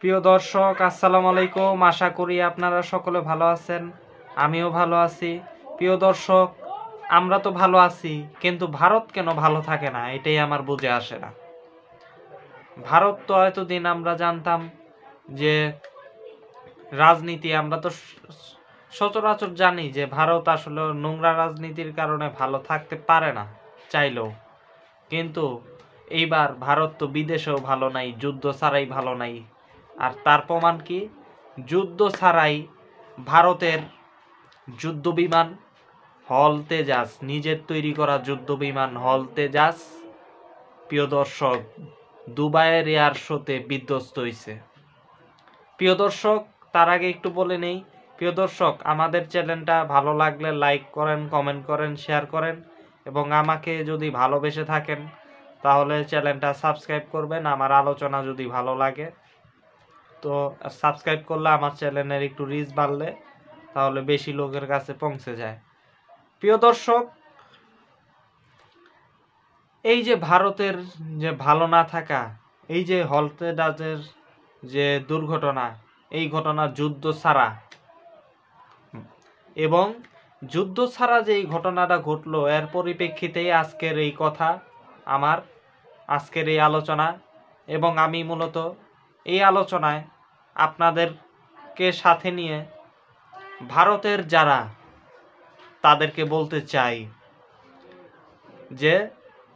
প্রিয় দর্শক, আসসালামু আলাইকুম। আশা করি আপনারা সকলে ভালো আছেন, আমিও ভালো আছি। প্রিয় দর্শক, আমরা তো ভালো আছি, কিন্তু ভারত কেন ভালো থাকে না এটাই আমার বুঝে আসে না। ভারত তো এতদিন আমরা জানতাম যে রাজনীতি, আমরা তো সচরাচর জানি যে ভারত আসলে নোংরা রাজনীতির কারণে ভালো থাকতে পারে না চাইলেও। কিন্তু এইবার ভারত তো বিদেশেও ভালো নাই, যুদ্ধ ছাড়াই ভালো নাই। আর তার প্রমাণ কি? যুদ্ধ ছাড়াই ভারতের যুদ্ধ বিমান হল তেজাস, নিজের তৈরি করা যুদ্ধ বিমান হল তেজাস, প্রিয় দর্শক, দুবাইয়ের এয়ার শোতে বিধ্বস্ত হয়েছে। প্রিয় দর্শক, তার আগে একটু বলে নেই, প্রিয় দর্শক, আমাদের চ্যানেলটা ভালো লাগলে লাইক করেন, কমেন্ট করেন, শেয়ার করেন এবং আমাকে যদি ভালোবেসে থাকেন তাহলে চ্যানেলটা সাবস্ক্রাইব করবেন। আমার আলোচনা যদি ভালো লাগে তো সাবস্ক্রাইব করলে আমার চ্যানেলের একটু রিচ বাড়লে তাহলে বেশি লোকের কাছে পৌঁছে যায়। প্রিয় দর্শক, এই যে ভারতের যে ভালো না থাকা, এই যে হলতেজাজের যে দুর্ঘটনা, এই ঘটনা যুদ্ধ ছাড়া, এবং যুদ্ধ ছাড়া যে এই ঘটনাটা ঘটলো এর পরিপ্রেক্ষিতেই আজকের এই কথা, আমার আজকের এই আলোচনা। এবং আমি মূলত এই আলোচনায় আপনাদেরকে সাথে নিয়ে ভারতের যারা, তাদেরকে বলতে চাই যে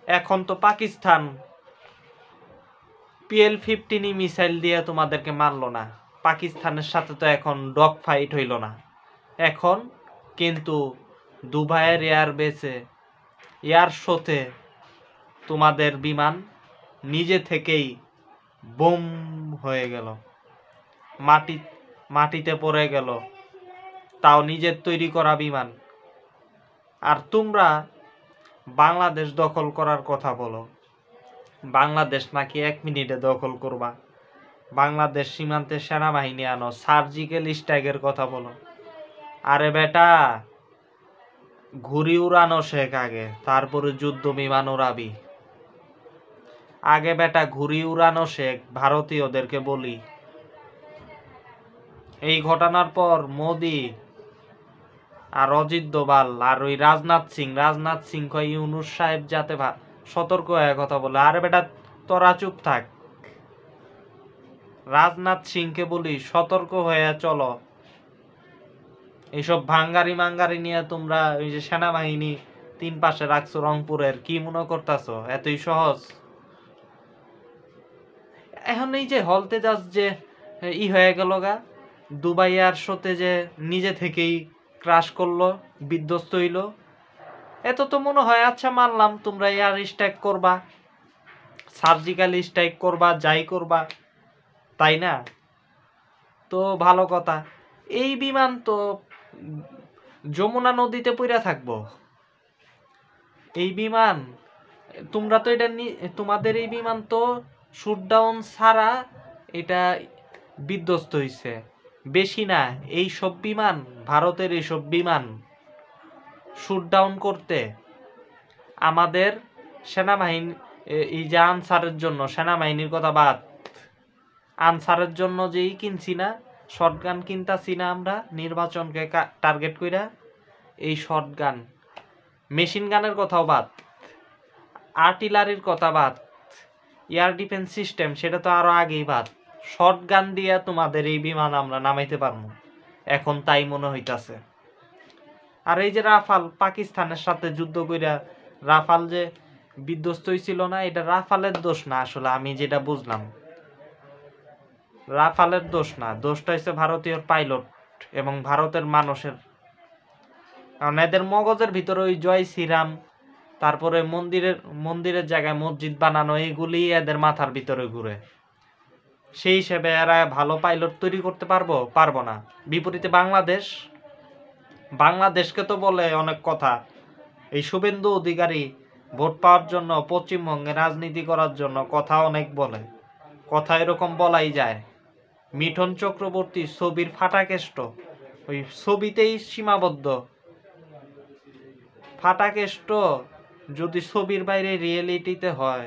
এখন তো পাকিস্তান PL-15 মিসাইল দিয়ে তোমাদেরকে মারলো না, পাকিস্তানের সাথে তো এখন ডগ ফাইট হইল না। এখন কিন্তু দুবাইয়ের এয়ারবেসে এয়ার শোতে তোমাদের বিমান নিজে থেকেই বোম হয়ে গেল, মাটিতে পড়ে গেল, তাও নিজের তৈরি করা বিমান। আর তোমরা বাংলাদেশ দখল করার কথা বলো, বাংলাদেশ নাকি 1 মিনিটে দখল করবা, বাংলাদেশ সীমান্তে সেনাবাহিনী আনো, সার্জিক্যাল স্ট্রাইকের কথা বলো। আরে বেটা, ঘুড়ি উড়ানো শেখ আগে, তারপরে যুদ্ধ বিমান উড়াবি। আগে বেটা ঘুড়ি উড়ানো শেখ, ভারতীয়দেরকে বলি। এই ঘটনার পর মোদি আর অজিত দোভাল আর ওই রাজনাথ সিং কয় ইউনূস সাহেব যাতে সতর্ক হয়ে কথা বলে। আরে বেটা তোরা চুপ থাক, রাজনাথ সিংকে বলি সতর্ক হয়ে চলো। এইসব ভাঙ্গারি মাঙ্গারি নিয়ে তোমরা ওই যে সেনাবাহিনী 3 পাশে রাখছো রংপুরের, কি মনে করতেছো এতই সহজ? এখন এই যে হলতেজাজ যে হয়ে গেল গা, দুবাই এয়ার শোতে যে নিজে থেকেই ক্রাশ করলো, বিধ্বস্ত হইল, এত তো মনে হয় আচ্ছা মানলাম তোমরা এয়ার স্ট্রাইক করবা, সার্জিক্যাল স্ট্রাইক করবা, যাই করবা, তাই না? তো ভালো কথা। এই বিমান তো যমুনা নদীতে পইরা থাকবো। এই বিমান তোমরা তো এটা তোমাদের এই বিমান তো শুটডাউন ছাড়া এটা বিধ্বস্ত হইছে। বেশি না, এই সব বিমান, ভারতের এইসব বিমান শুটডাউন করতে আমাদের সেনাবাহিনী, এই যে আনসারের জন্য, সেনাবাহিনীর কথা বাদ, আনসারের জন্য যেই কিনছি না, শটগান কিনতাছি না আমরা নির্বাচনকে টার্গেট কইরা, এই শটগান, মেশিন গানের কথাও বাদ, আর্টিলারির কথা বাদ, এয়ার ডিফেন্স সিস্টেম সেটা তো আরো আগেই বাদ, শটগান দিয়া তোমাদের এই বিমান আমরা নামাইতে পারবো, এখন তাই মনে হইতাছে। আর এই যে রাফাল, পাকিস্তানের সাথে যুদ্ধ কইরা রাফাল যে বিধ্বস্ত হইছিল না, এটা রাফালের দোষ না। আসলে আমি যেটা বুঝলাম, রাফালের দোষ না, দোষটা হচ্ছে ভারতীয় পাইলট এবং ভারতের মানুষের। কারণ এদের মগজের ভিতরে ওই জয় শ্রীরাম, তারপরে মন্দিরের জায়গায় মসজিদ বানানো, এইগুলি এদের মাথার ভিতরে ঘুরে। সেই হিসেবে এরা ভালো পাইলট তৈরি করতে পারবো না। বিপরীতে বাংলাদেশকে তো বলে অনেক কথা, এই শুভেন্দু অধিকারী ভোট পাওয়ার জন্য, পশ্চিমবঙ্গে রাজনীতি করার জন্য কথা অনেক বলে, কথা এরকম বলাই যায়। মিঠুন চক্রবর্তী ছবির ফাটাকেষ্ট, ওই ছবিতেই সীমাবদ্ধ। ফাটাকেষ্ট যদি ছবির বাইরে রিয়েলিটিতে হয়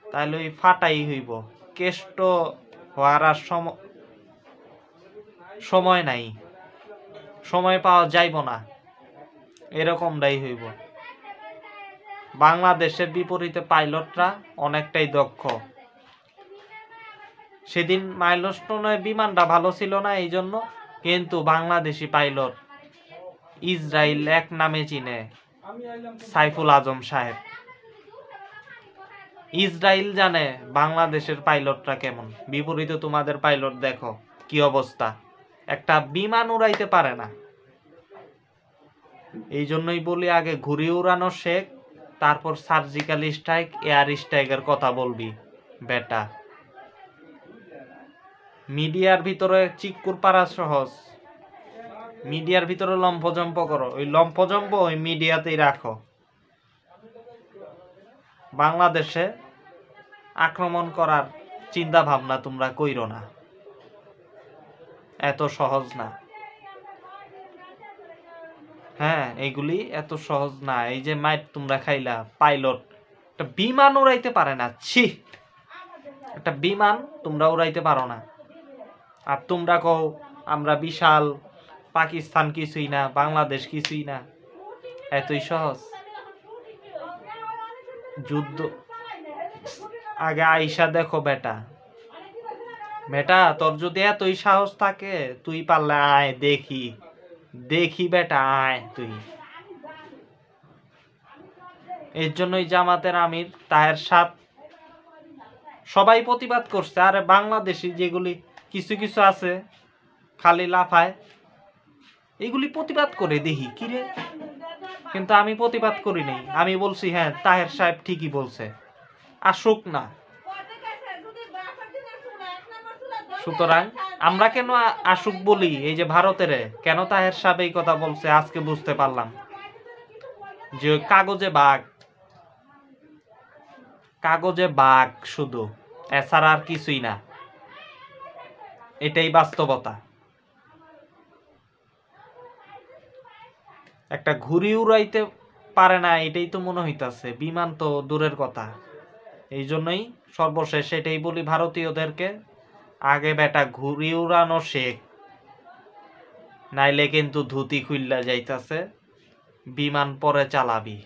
তাহলে ওই ফাটাই হইব, কেষ্ট হওয়ার আর সময় নাই, সময় পাওয়া যাইব না, এরকমটাই হইব। বাংলাদেশের বিপরীতে পাইলটরা অনেকটাই দক্ষ। সেদিন মাইলস্টোনের বিমানটা ভালো ছিল না এই জন্য, কিন্তু বাংলাদেশি পাইলট ইসরায়েল এক নামে চিনে, সাইফুল আজম সাহেব। ইসরায়েল জানে বাংলাদেশের পাইলটরা কেমন, বিপরীতে তোমাদের পাইলট দেখো কি অবস্থা, একটা বিমান উড়াইতে পারে না। এই জন্যই বলি আগে ঘুরে উড়ানো শেখ, তারপর সার্জিক্যাল স্ট্রাইক, এয়ার স্ট্রাইকের কথা বলবি বেটা। মিডিয়ার ভিতরে চিক্কুর পাড়া সহজ, মিডিয়ার ভিতরে লম্ফজম্প করো, ওই লম্ফজম্প ওই মিডিয়াতেই রাখো। বাংলাদেশে আক্রমণ করার চিন্তা ভাবনা তোমরা কইরো না, এত সহজ না। হ্যাঁ, এইগুলি এত সহজ না। এই যে মাইট তোমরা খাইলা, পাইলট একটা বিমান উড়াইতে পারে না, ছি, একটা বিমান তোমরা উড়াইতে পারো না। আর তোমরা কও আমরা বিশাল, পাকিস্তান কিছুই না, বাংলাদেশ কিছুই না, এতই সহজ? যুদ্ধ আগে আইসা দেখো বেটা, বেটা তোর যদি এতই সাহস থাকে তুই পারলে আয়, দেখি দেখি বেটা, আয় তুই। এর জন্যই জামাতের আমির তাহের সাথ সবাই প্রতিবাদ করছে। আরে বাংলাদেশি যেগুলি কিছু কিছু আছে খালি লাফায়, এগুলি প্রতিবাদ করে দেখি কিরে, কিন্তু আমি প্রতিবাদ করি নাই। আমি বলছি হ্যাঁ তাহের সাহেব ঠিকই বলছে, আসুক না। সুতরাং আমরা কেন আসুক বলি, এই যে ভারতের কেন তাহের সাহেব এই কথা বলছে আজকে বুঝতে পারলাম, যে কাগজে বাঘ, কাগজে বাঘ শুধু, এছাড়া আর কিছুই না, এটাই বাস্তবতা। একটা ঘুড়ি উড়াইতে পারে না এটাই তো মনে হইতাছে, বিমান তো দূরের কথা। এই জন্যই সর্বশেষ এটাই বলি ভারতীয়দেরকে, আগে বেটা ঘুড়ি উড়ানো শেখ, নাইলে কিন্তু ধুতি খুইল্লা যাইতাছে, বিমান পরে চালাবি,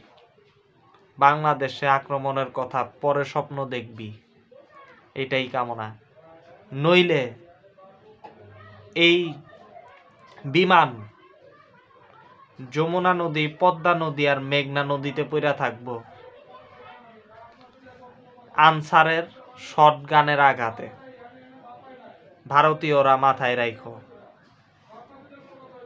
বাংলাদেশে আক্রমণের কথা পরে স্বপ্ন দেখবি, এটাই কামনা। নইলে এই বিমান যমুনা নদী, পদ্মা নদী আর মেঘনা নদীতে পইরা থাকবো আনসারের শটগানের আঘাতে। ভারতীয়রা মাথায় রাখো।